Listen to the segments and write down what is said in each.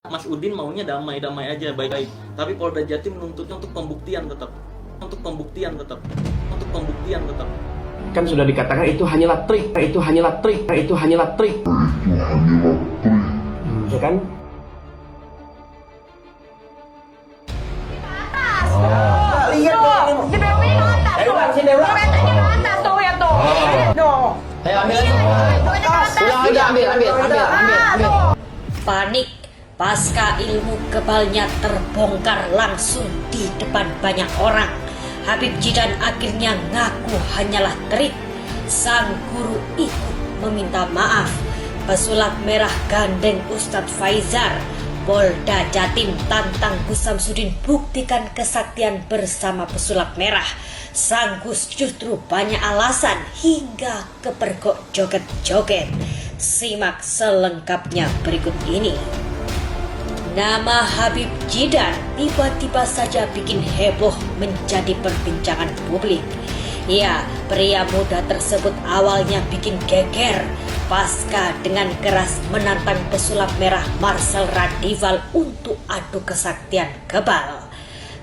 Mas Udin maunya damai-damai aja, baik-baik. Tapi Polda Jatim menuntutnya untuk pembuktian tetap. Kan sudah dikatakan itu hanyalah trik. Ya kan? Lihat dong. Dibeloknya ke atas. Sini ke atas tuh ya tuh. Dong. Ayo ambil. Ulang aja, ambil. Panik pasca ilmu kebalnya terbongkar langsung di depan banyak orang. Habib Jidan akhirnya ngaku hanyalah trik. Sang guru ikut meminta maaf. Pesulap merah gandeng Ustadz Faizar. Polda Jatim tantang Gus Samsudin buktikan kesaktian bersama pesulap merah. Sang Gus justru banyak alasan hingga kepergok joget-joget. Simak selengkapnya berikut ini. Nama Habib Jidan tiba-tiba saja bikin heboh menjadi perbincangan publik. Ya, pria muda tersebut awalnya bikin geger pasca dengan keras menantang pesulap merah Marcel Radival untuk adu kesaktian kebal.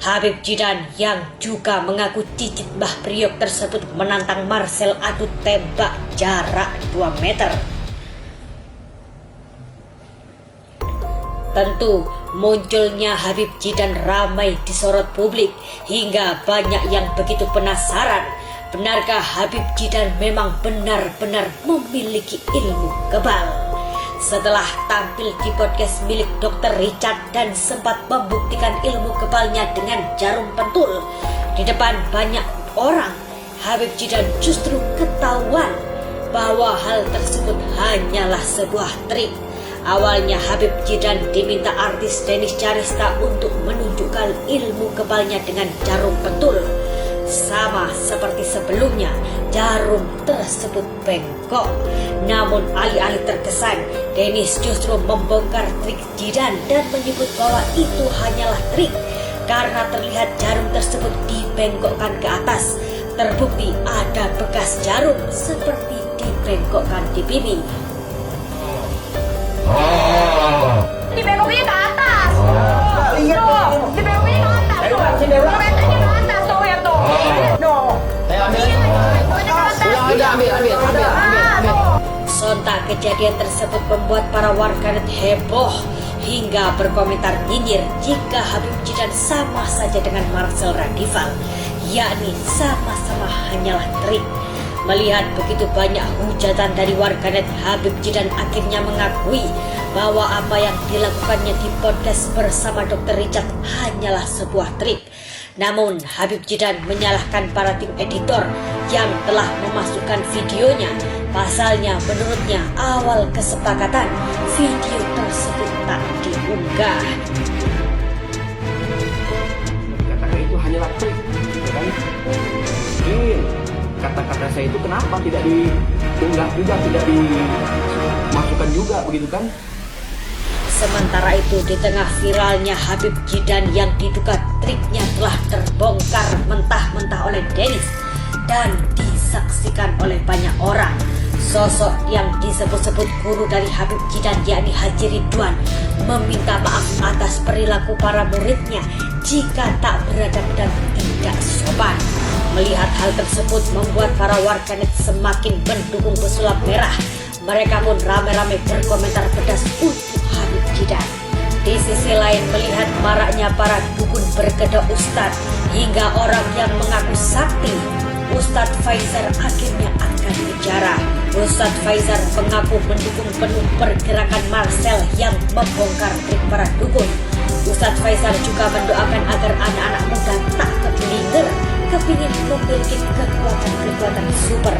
Habib Jidan yang juga mengaku cicit Mbah Priok tersebut menantang Marcel adu tembak jarak 2 meter. Tentu munculnya Habib Jidan ramai disorot publik hingga banyak yang begitu penasaran. Benarkah Habib Jidan memang benar-benar memiliki ilmu kebal? Setelah tampil di podcast milik Dr. Richard dan sempat membuktikan ilmu kebalnya dengan jarum pentul di depan banyak orang, Habib Jidan justru ketahuan bahwa hal tersebut hanyalah sebuah trik. Awalnya Habib Jidan diminta artis Dennis Charista untuk menunjukkan ilmu kebalnya dengan jarum pentul. Sama seperti sebelumnya, jarum tersebut bengkok. Namun alih-alih terkesan, Dennis justru membongkar trik Jidan dan menyebut bahwa itu hanyalah trik karena terlihat jarum tersebut dibengkokkan ke atas. Terbukti ada bekas jarum seperti dibengkokkan di pipi. Dibeloknya ke atas. Lihat dong. Dibeloknya ke atas. Dibeloknya ke atas tuh ya tuh. Dong. Ayo ambil. Ulang aja, ambil. Sontak kejadian tersebut membuat para warganet heboh hingga berkomentar nyinyir jika Habib Jidan sama saja dengan Marcel Radival, yakni sama-sama hanyalah trik. Melihat begitu banyak hujatan dari warganet, Habib Jidan akhirnya mengakui bahwa apa yang dilakukannya di podcast bersama Dr. Richard hanyalah sebuah trik. Namun Habib Jidan menyalahkan para tim editor yang telah memasukkan videonya. Pasalnya menurutnya awal kesepakatan video tersebut tak diunggah. Katakan itu hanyalah trik, ya kan? Kata-kata saya itu kenapa tidak diunggah juga, tidak dimasukkan juga, begitu kan? Sementara itu di tengah viralnya Habib Jidan yang diduga triknya telah terbongkar mentah-mentah oleh Dennis dan disaksikan oleh banyak orang, sosok yang disebut-sebut guru dari Habib Jidan yakni Haji Ridwan meminta maaf atas perilaku para muridnya jika tak beradab dan tidak sopan. Melihat hal tersebut membuat para warganet semakin mendukung pesulap merah. Mereka pun rame-rame berkomentar pedas untuk Habib Jidan. Di sisi lain melihat maraknya para dukun berkedok Ustadz hingga orang yang mengaku sakti, Ustadz Faizar akhirnya angkat bicara. Ustadz Faizar mengaku mendukung penuh pergerakan Marcel yang membongkar trik para dukun. Ustadz Faizar juga mendoakan agar anak-anak muda tak keblinger kepingin memiliki kekuatan super.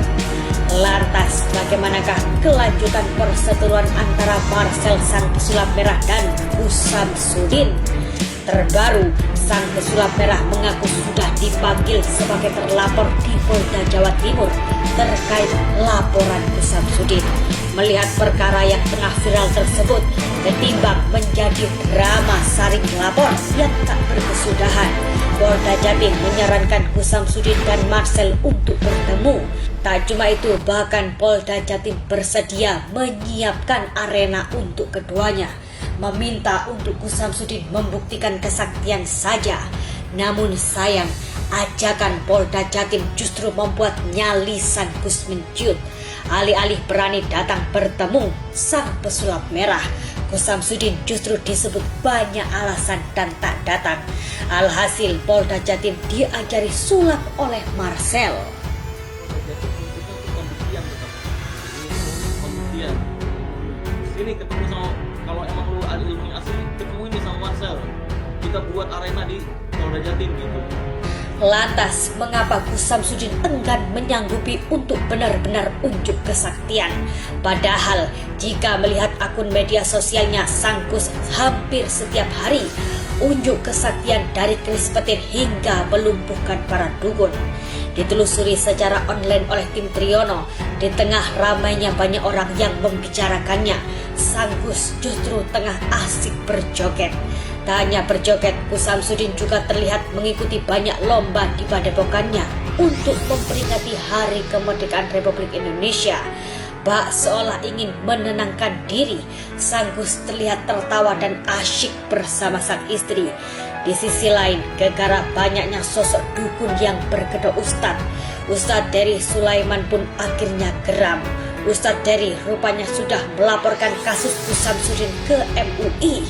Lantas bagaimanakah kelanjutan perseteruan antara Marcel sang pesulap merah dan Gus Samsudin? Terbaru, sang pesulap merah mengaku sudah dipanggil sebagai terlapor di Polda Jawa Timur terkait laporan Gus Samsudin. Melihat perkara yang tengah viral tersebut, ketimbang menjadi drama saring lapor yang tak berkesudahan, Polda Jatim menyarankan Gus Samsudin dan Marcel untuk bertemu. Tak cuma itu, bahkan Polda Jatim bersedia menyiapkan arena untuk keduanya. meminta untuk Gus Samsudin membuktikan kesaktian saja. Namun sayang, ajakan Polda Jatim justru membuat nyali sang Gus menciut. Alih-alih berani datang bertemu sang pesulap merah, Gus Samsudin justru disebut banyak alasan dan tak datang. Alhasil Polda Jatim diajari sulap oleh Marcel. Pembuktian. Sini ketemu sama, kalau emang lu ada ilmunya asli, ketemu ini sama Marcel. Kita buat arena di Polda Jatim gitu. Lantas, mengapa Gus Samsudin enggan menyanggupi untuk benar-benar unjuk kesaktian? Padahal, jika melihat akun media sosialnya sang Gus hampir setiap hari, unjuk kesaktian dari keris petir hingga melumpuhkan para dukun. Ditelusuri secara online oleh tim Triyono, di tengah ramainya banyak orang yang membicarakannya, sang Gus justru tengah asik berjoget. Tak hanya berjoget, Gus Samsudin juga terlihat mengikuti banyak lomba di padepokannya untuk memperingati Hari Kemerdekaan Republik Indonesia. Bak seolah ingin menenangkan diri, sang Gus terlihat tertawa dan asyik bersama sang istri. Di sisi lain, gegara banyaknya sosok dukun yang berkedok Ustadz Dery Sulaiman pun akhirnya geram. Ustadz Dery rupanya sudah melaporkan kasus Gus Samsudin ke MUI.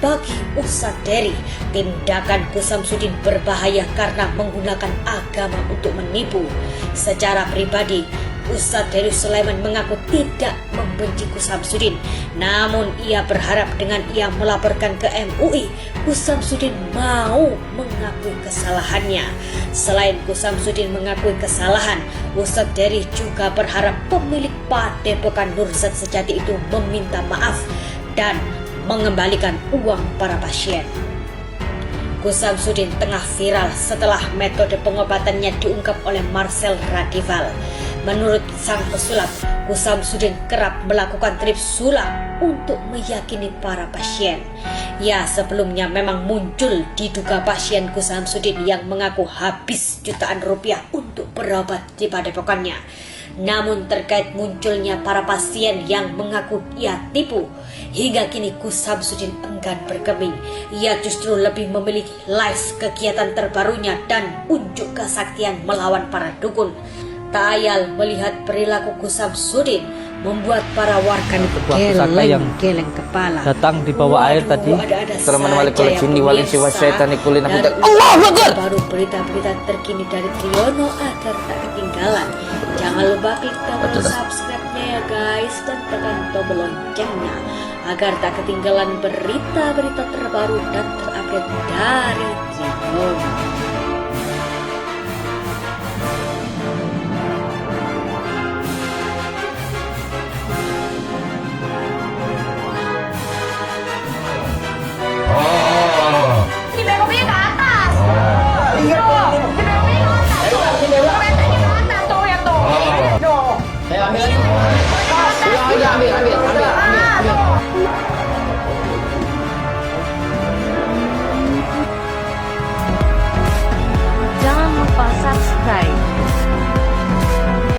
Bagi Ustadz Dery, tindakan Gus Samsudin berbahaya karena menggunakan agama untuk menipu. Secara pribadi, Ustadz Dery Sulaiman mengaku tidak membenci Gus Samsudin. Namun ia berharap dengan ia melaporkan ke MUI, Gus Samsudin mau mengakui kesalahannya. Selain Gus Samsudin mengakui kesalahan, Ustadz Dery juga berharap pemilik padepokan Nurzat Sejati itu meminta maaf dan mengembalikan uang para pasien. Gus Samsudin tengah viral setelah metode pengobatannya diungkap oleh Marcel Radival. Menurut sang pesulap, Gus Samsudin kerap melakukan trik sulap untuk meyakini para pasien. Ya, sebelumnya memang muncul diduga pasien Gus Samsudin yang mengaku habis jutaan rupiah untuk berobat di padepokannya. Namun terkait munculnya para pasien yang mengaku ia tipu, hingga kini Gus Samsudin enggan bergeming. Ia justru lebih memilih live kegiatan terbarunya dan unjuk kesaktian melawan para dukun. Tak ayal melihat perilaku Gus Samsudin membuat para warganet geleng-geleng kepala. Datang di bawah air tadi. Assalamualaikum warahmatullahi wabarakatuh. Allahu Akbar. Baru berita-berita terkini dari Triyono agar tak ketinggalan. Jangan lupa klik tombol subscribe-nya ya guys, dan tekan tombol loncengnya agar tak ketinggalan berita-berita terbaru dan terupdate dari Triyono. Dibengoknya ke atas. Tuh, dibengoknya ke atas. Tuh, mentanya ke atas tuh ya tuh. Tuh. Saya ambil. Ambil.